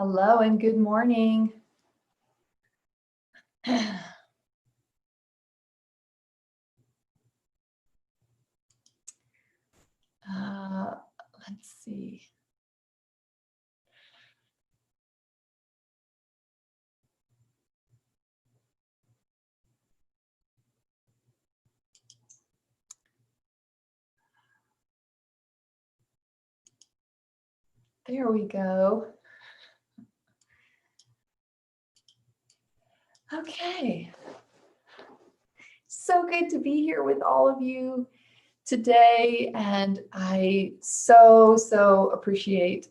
Hello and good morning. Let's see. There we go. Okay. So good to be here with all of you today, and I so appreciate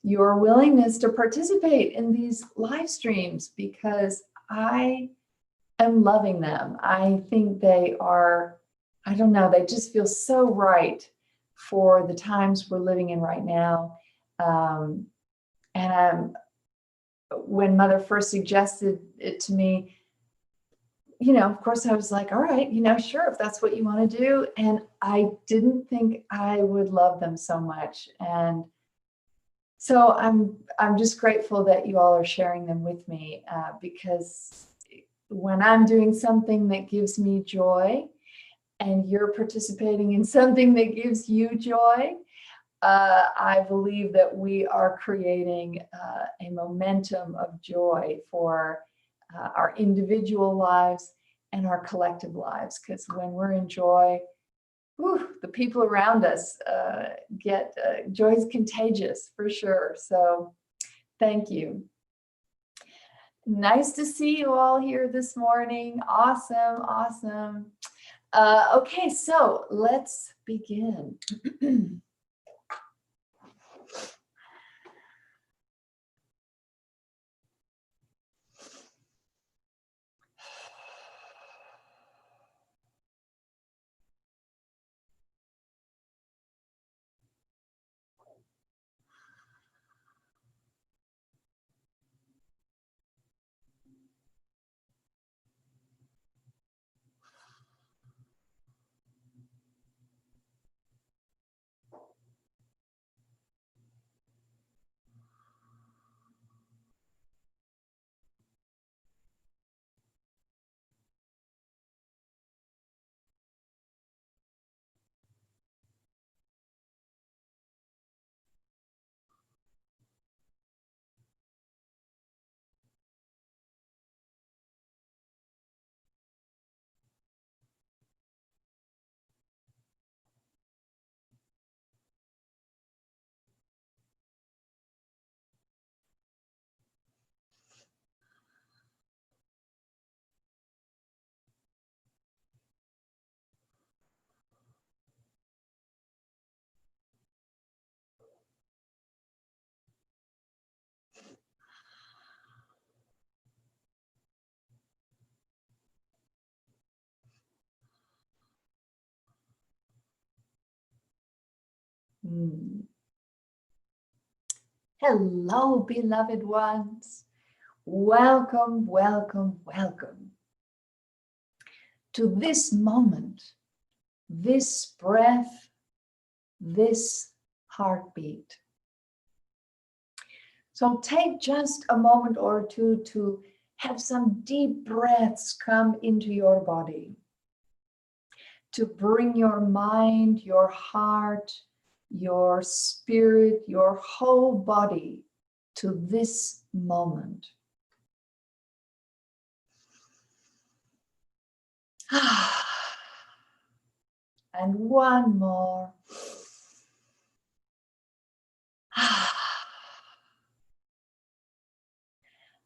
your willingness to participate in these live streams because I am loving them. I think they are, I don't know, they just feel so right for the times we're living in right now. And when Mother first suggested it to me, of course I was like, all right, sure, if that's what you want to do. And I didn't think I would love them so much. And so I'm just grateful that you all are sharing them with me because when I'm doing something that gives me joy and you're participating in something that gives you joy, I believe that we are creating a momentum of joy for our individual lives and our collective lives. Because when we're in joy, the people around us get joy is contagious for sure. So thank you. Nice to see you all here this morning. Awesome. Okay, so let's begin. Hello, beloved ones. Welcome to this moment, this breath, this heartbeat. So take just a moment or two to have some deep breaths come into your body, to bring your mind, your heart, your spirit, your whole body to this moment. And one more.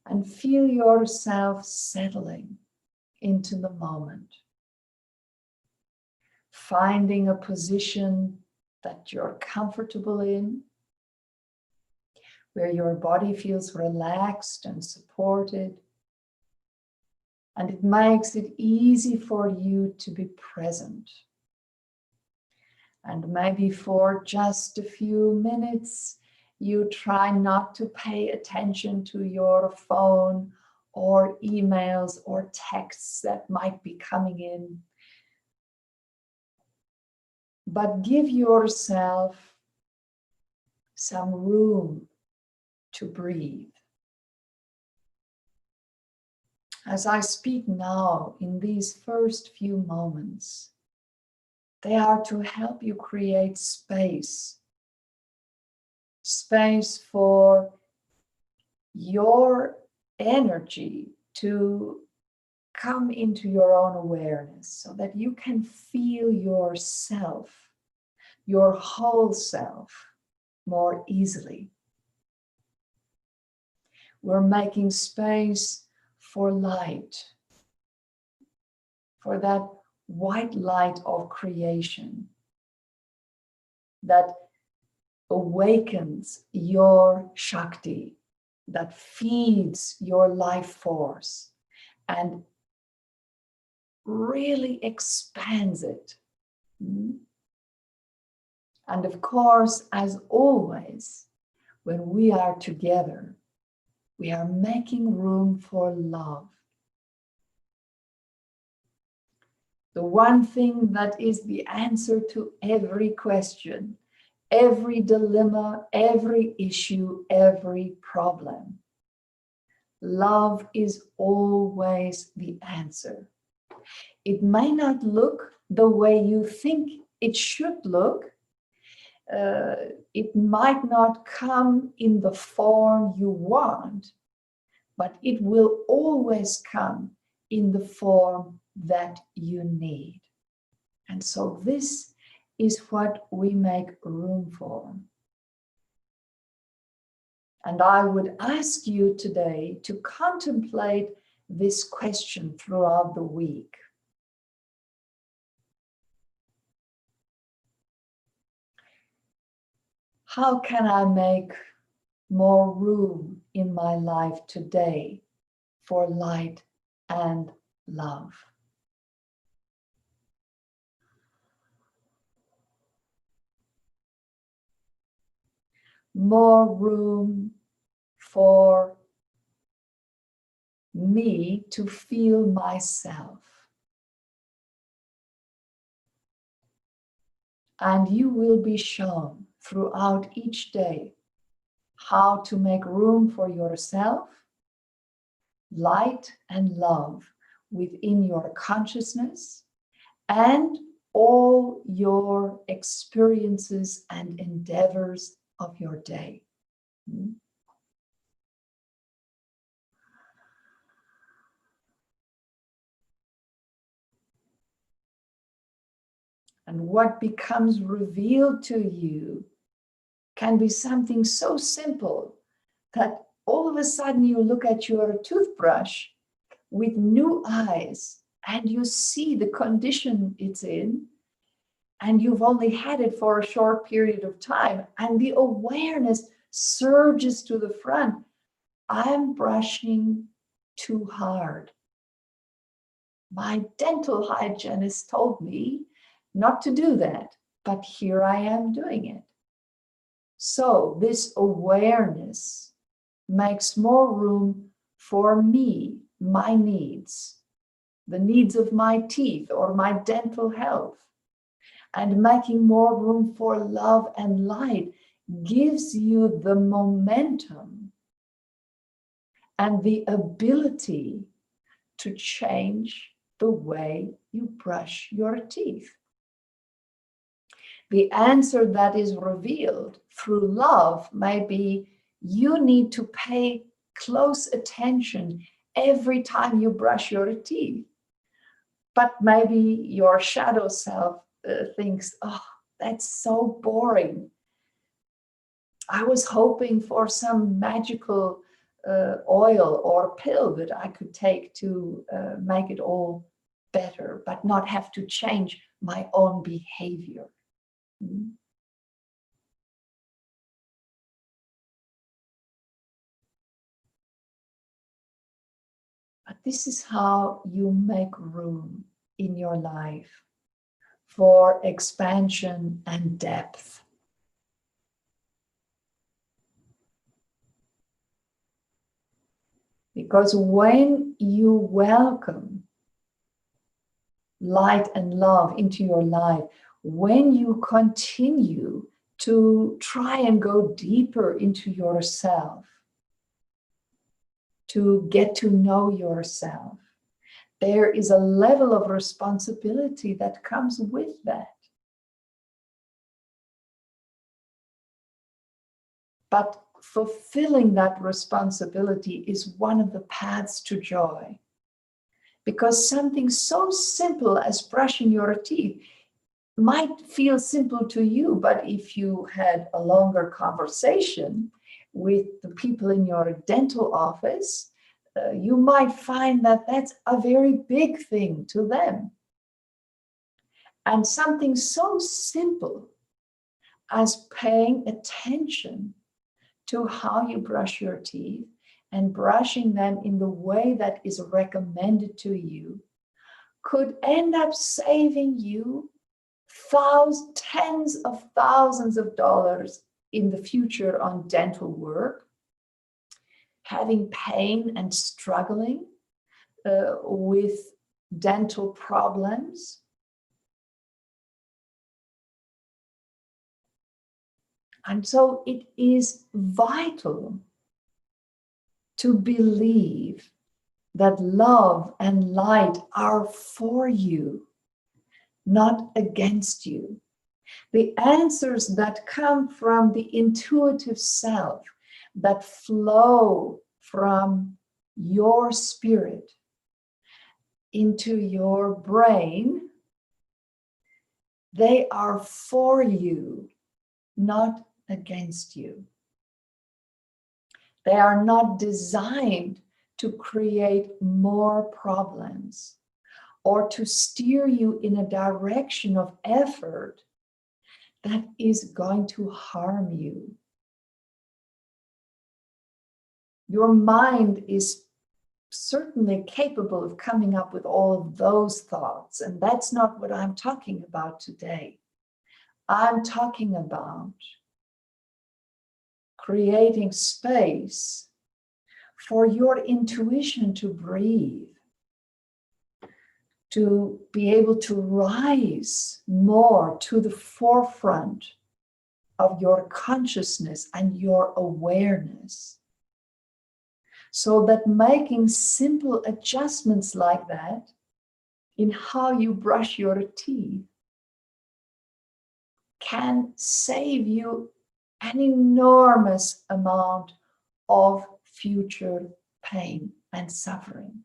And feel yourself settling into the moment. Finding a position that you're comfortable in, where your body feels relaxed and supported. And it makes it easy for you to be present. And maybe for just a few minutes, you try not to pay attention to your phone or emails or texts that might be coming in. But give yourself some room to breathe. As I speak now, in these first few moments, they are to help you create space. Space for your energy to come into your own awareness so that you can feel yourself, your whole self, more easily. We're making space for light, for that white light of creation that awakens your Shakti, that feeds your life force and really expands it. And of course, as always, when we are together, we are making room for love. The one thing that is the answer to every question, every dilemma, every issue, every problem. Love is always the answer. It may not look the way you think it should look. It might not come in the form you want, but it will always come in the form that you need. And so this is what we make room for. And I would ask you today to contemplate this question throughout the week. How can I make more room in my life today for light and love? More room for me to feel myself. And you will be shown throughout each day how to make room for yourself, light and love within your consciousness and all your experiences and endeavors of your day. And what becomes revealed to you can be something so simple that all of a sudden you look at your toothbrush with new eyes and you see the condition it's in, and you've only had it for a short period of time, and the awareness surges to the front. I'm brushing too hard. My dental hygienist told me not to do that, but here I am doing it. So this awareness makes more room for me, my needs, the needs of my teeth or my dental health. And making more room for love and light gives you the momentum and the ability to change the way you brush your teeth. The answer that is revealed through love may be you need to pay close attention every time you brush your teeth. But maybe your shadow self thinks, oh, that's so boring. I was hoping for some magical oil or pill that I could take to make it all better, but not have to change my own behavior. But this is how you make room in your life for expansion and depth. Because when you welcome light and love into your life, when you continue to try and go deeper into yourself, to get to know yourself. There is a level of responsibility that comes with that. But fulfilling that responsibility is one of the paths to joy. Because something so simple as brushing your teeth might feel simple to you, but if you had a longer conversation with the people in your dental office, you might find that that's a very big thing to them. And something so simple as paying attention to how you brush your teeth and brushing them in the way that is recommended to you could end up saving you tens of thousands of dollars in the future on dental work, having pain and struggling with dental problems. And so it is vital to believe that love and light are for you, not against you. The answers that come from the intuitive self, that flow from your spirit into your brain, they are for you, not against you. They are not designed to create more problems or to steer you in a direction of effort that is going to harm you. Your mind is certainly capable of coming up with all of those thoughts, and that's not what I'm talking about today. I'm talking about creating space for your intuition to breathe, to be able to rise more to the forefront of your consciousness and your awareness. So that making simple adjustments like that in how you brush your teeth can save you an enormous amount of future pain and suffering.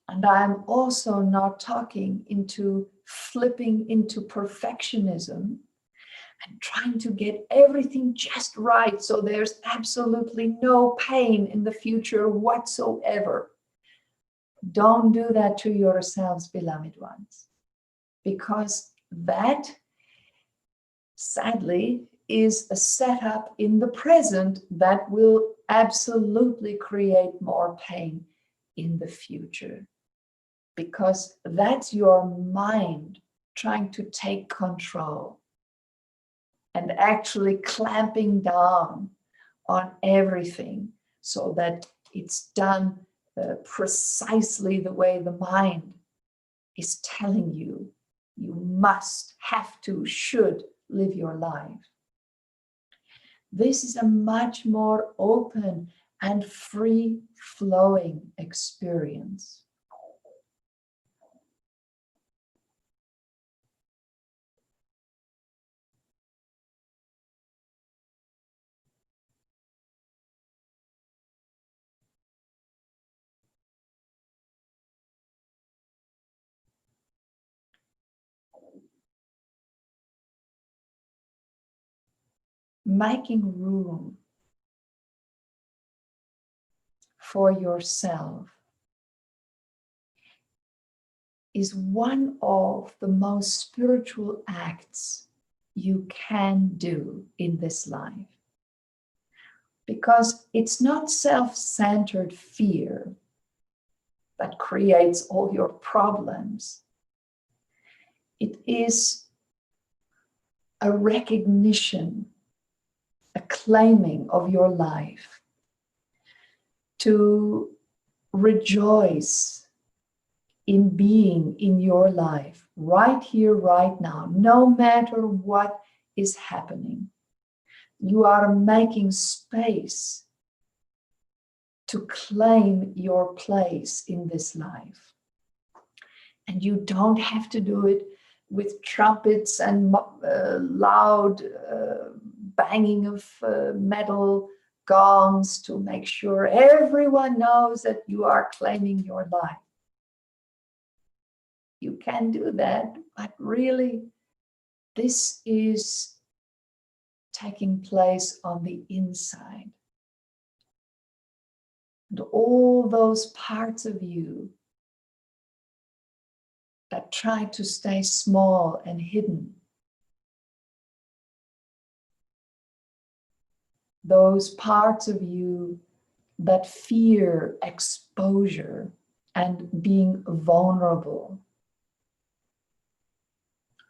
And I'm also not talking into flipping into perfectionism and trying to get everything just right so there's absolutely no pain in the future whatsoever. Don't do that to yourselves, beloved ones, because that, sadly, is a setup in the present that will absolutely create more pain in the future, because that's your mind trying to take control and actually clamping down on everything so that it's done precisely the way the mind is telling you you must, have to, should live your life. This is a much more open and free-flowing experience. Making room for yourself is one of the most spiritual acts you can do in this life. Because it's not self-centered fear that creates all your problems. It is a recognition, a claiming of your life, to rejoice in being in your life right here, right now, no matter what is happening. You are making space to claim your place in this life. And you don't have to do it with trumpets and loud banging of metal gongs to make sure everyone knows that you are claiming your life. You can do that, but really, this is taking place on the inside. And all those parts of you that try to stay small and hidden, those parts of you that fear exposure and being vulnerable.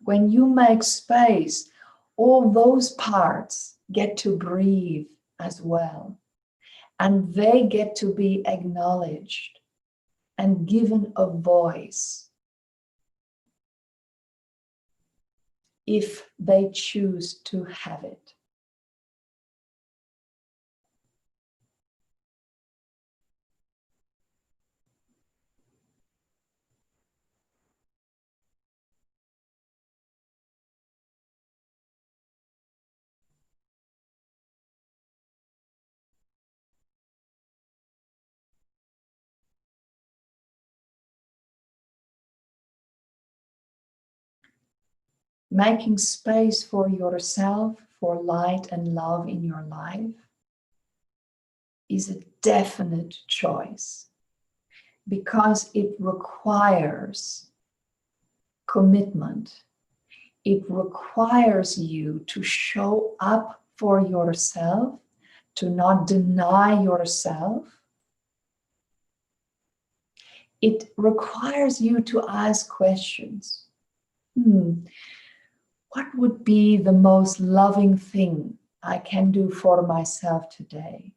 When you make space, all those parts get to breathe as well. And they get to be acknowledged and given a voice if they choose to have it. Making space for yourself, for light and love in your life, is a definite choice because it requires commitment. It requires you to show up for yourself, to not deny yourself. It requires you to ask questions. What would be the most loving thing I can do for myself today?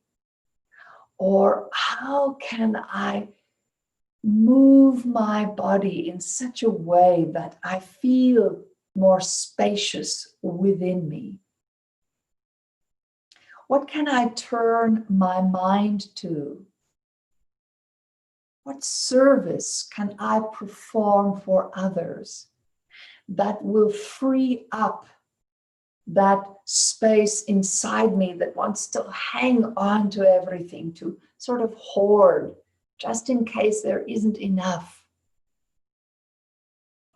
Or how can I move my body in such a way that I feel more spacious within me? What can I turn my mind to? What service can I perform for others that will free up that space inside me that wants to hang on to everything, to sort of hoard, just in case there isn't enough,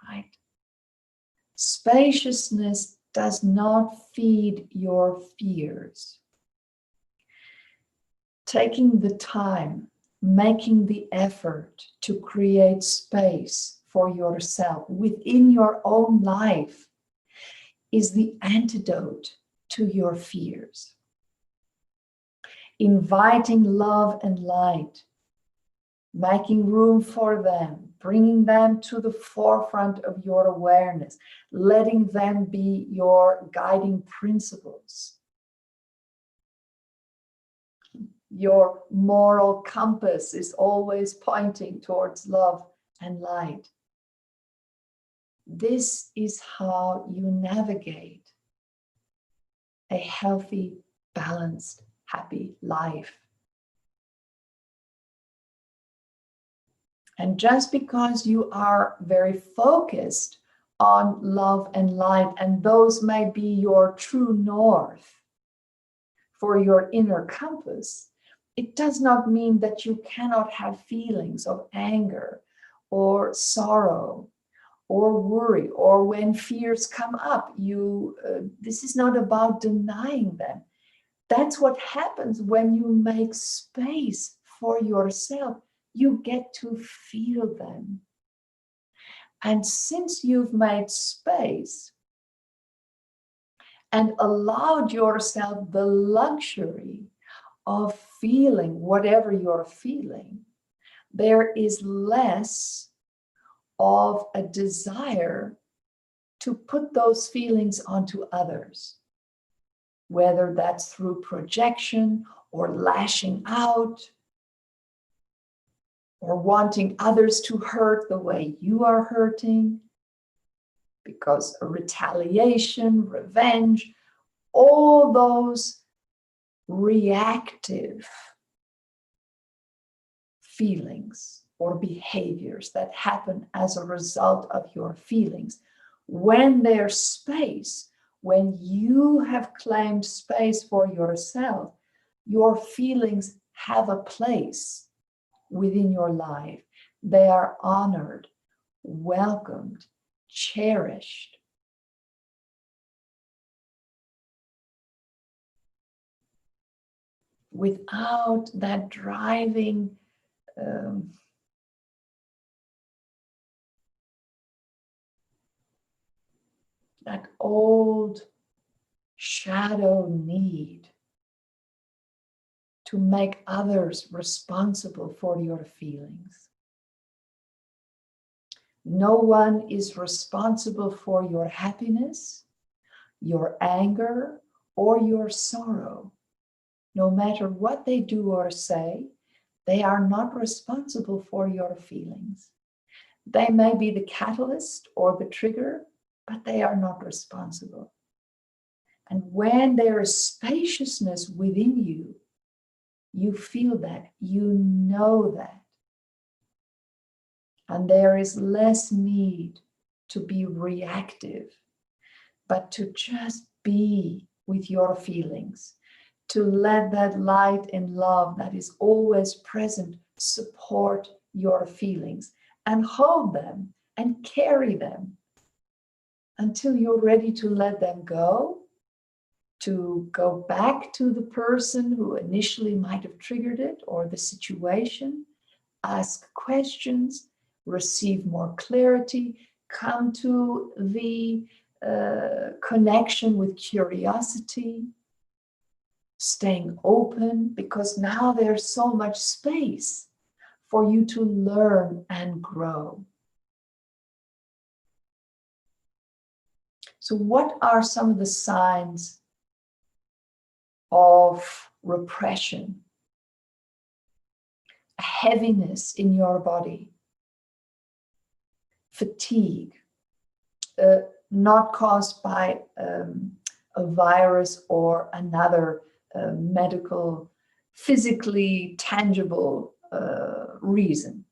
right? Spaciousness does not feed your fears. Taking the time, making the effort to create space for yourself within your own life is the antidote to your fears. Inviting love and light, making room for them, bringing them to the forefront of your awareness, letting them be your guiding principles, your moral compass is always pointing towards love and light. This is how you navigate a healthy, balanced, happy life. And just because you are very focused on love and light, and those may be your true north for your inner compass, it does not mean that you cannot have feelings of anger or sorrow or worry, or when fears come up, this is not about denying them. That's what happens when you make space for yourself. You get to feel them. And since you've made space and allowed yourself the luxury of feeling whatever you're feeling, there is less of a desire to put those feelings onto others, whether that's through projection or lashing out or wanting others to hurt the way you are hurting. because retaliation, revenge, all those reactive feelings or behaviors that happen as a result of your feelings, when there's space, when you have claimed space for yourself, your feelings have a place within your life. They are honored, welcomed, cherished. Without that driving that old shadow need to make others responsible for your feelings. No one is responsible for your happiness, your anger, or your sorrow. No matter what they do or say, they are not responsible for your feelings. They may be the catalyst or the trigger, but they are not responsible. And when there is spaciousness within you, you feel that, you know that. And there is less need to be reactive, but to just be with your feelings, to let that light and love that is always present support your feelings and hold them and carry them until you're ready to let them go, to go back to the person who initially might have triggered it or the situation, ask questions, receive more clarity, come to the connection with curiosity, staying open, because now there's so much space for you to learn and grow. So what are some of the signs of repression? A heaviness in your body, fatigue, not caused by a virus or another medical, physically tangible reason.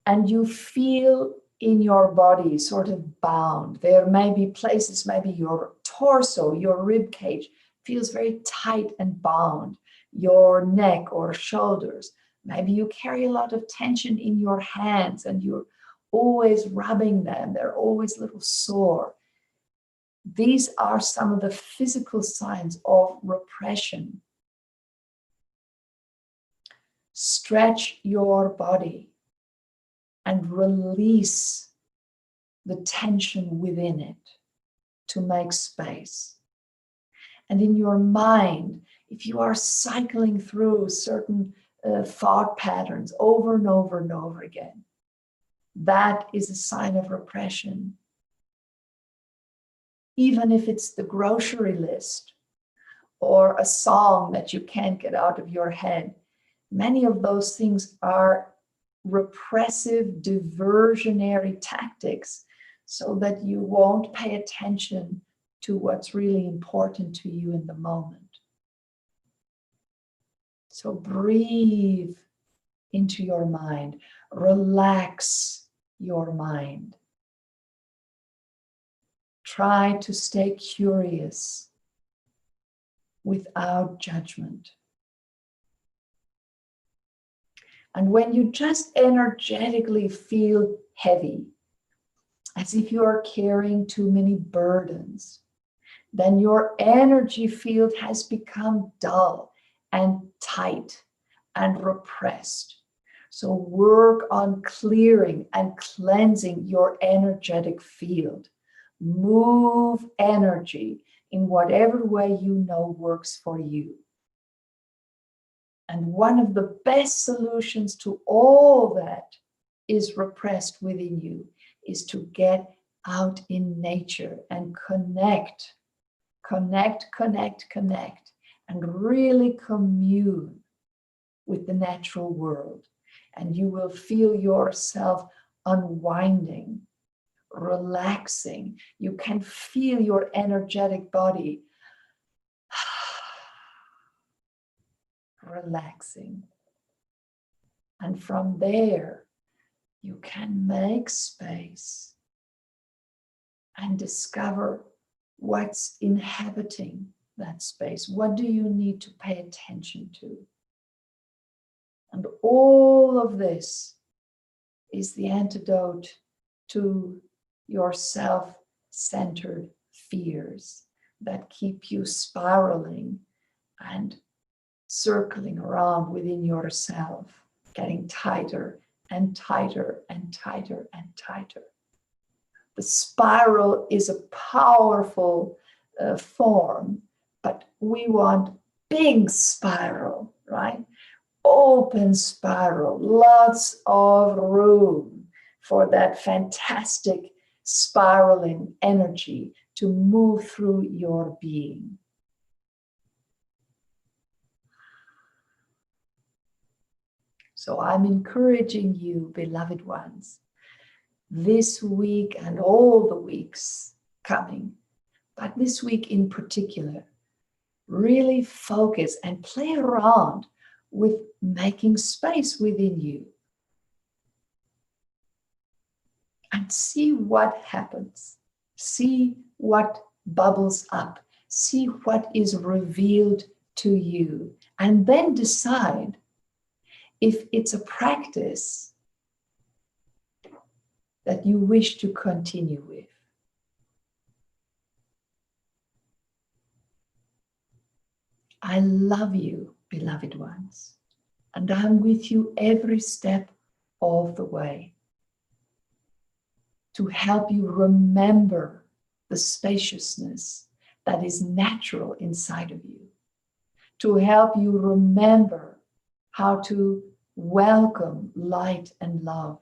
And you feel in your body sort of bound. There may be places, maybe your torso, your rib cage feels very tight and bound, your neck or shoulders. Maybe you carry a lot of tension in your hands and you're always rubbing them. They're always a little sore. These are some of the physical signs of repression. Stretch your body and release the tension within it to make space. And in your mind, if you are cycling through certain thought patterns over and over and over again, that is a sign of repression. Even if it's the grocery list or a song that you can't get out of your head, many of those things are repressive, diversionary tactics so that you won't pay attention to what's really important to you in the moment. So breathe into your mind, relax your mind. Try to stay curious without judgment. And when you just energetically feel heavy, as if you are carrying too many burdens, then your energy field has become dull and tight and repressed. So work on clearing and cleansing your energetic field. Move energy in whatever way you know works for you. And one of the best solutions to all that is repressed within you is to get out in nature and connect, and really commune with the natural world. and you will feel yourself unwinding, relaxing. You can feel your energetic body relaxing. And from there, you can make space and discover what's inhabiting that space. What do you need to pay attention to? And all of this is the antidote to your self-centered fears that keep you spiraling and circling around within yourself, getting tighter and tighter and tighter and tighter. The spiral is a powerful form, but we want big spiral, right? Open spiral, lots of room for that fantastic spiraling energy to move through your being. So I'm encouraging you, beloved ones, this week and all the weeks coming, but this week in particular, really focus and play around with making space within you and see what happens. See what bubbles up. See what is revealed to you, and then decide if it's a practice that you wish to continue with. I love you, beloved ones, and I'm with you every step of the way to help you remember the spaciousness that is natural inside of you, to help you remember how to welcome light and love,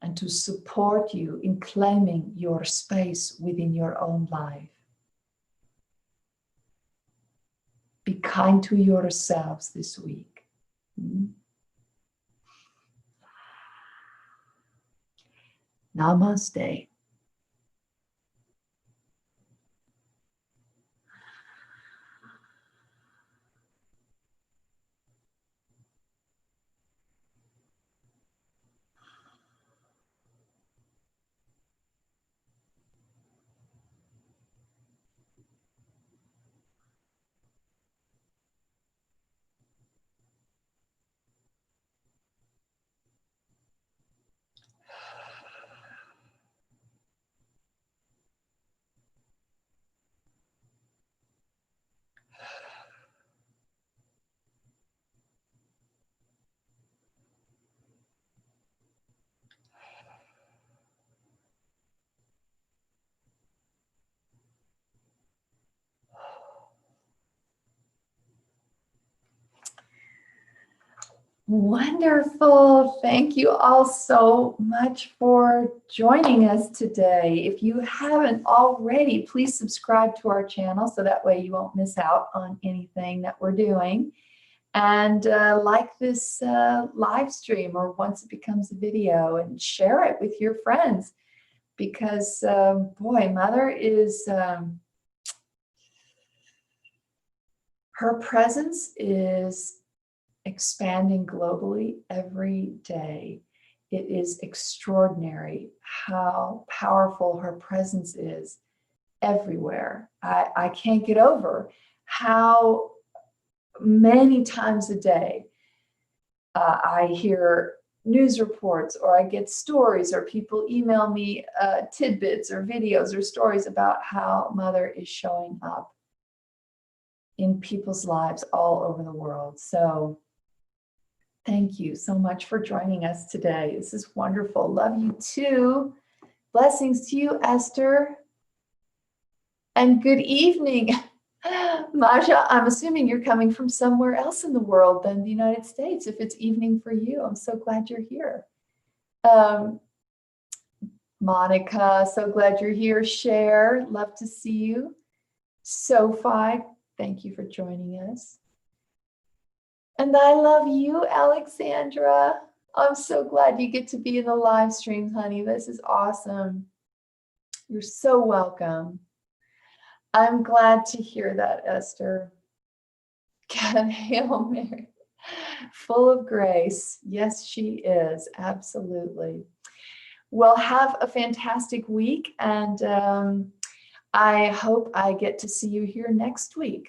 and to support you in claiming your space within your own life. Be kind to yourselves this week. Namaste. Wonderful. Thank you all so much for joining us today. If you haven't already, please subscribe to our channel so that way you won't miss out on anything that we're doing. And like this live stream, or once it becomes a video, and share it with your friends, because boy, Mother is, her presence is expanding globally every day. It is extraordinary how powerful her presence is everywhere. I can't get over how many times a day I hear news reports, or I get stories, or people email me tidbits or videos or stories about how Mother is showing up in people's lives all over the world. So thank you so much for joining us today. This is wonderful. Love you too. Blessings to you, Esther. And good evening. Maja, I'm assuming you're coming from somewhere else in the world than the United States. If it's evening for you, I'm so glad you're here. Monica, so glad you're here. Cher, love to see you. Sophie, thank you for joining us. And I love you, Alexandra. I'm so glad you get to be in the live streams, honey. This is awesome. You're so welcome. I'm glad to hear that, Esther. Hail Mary. Full of grace. Yes, she is. Absolutely. Well, have a fantastic week. And I hope I get to see you here next week.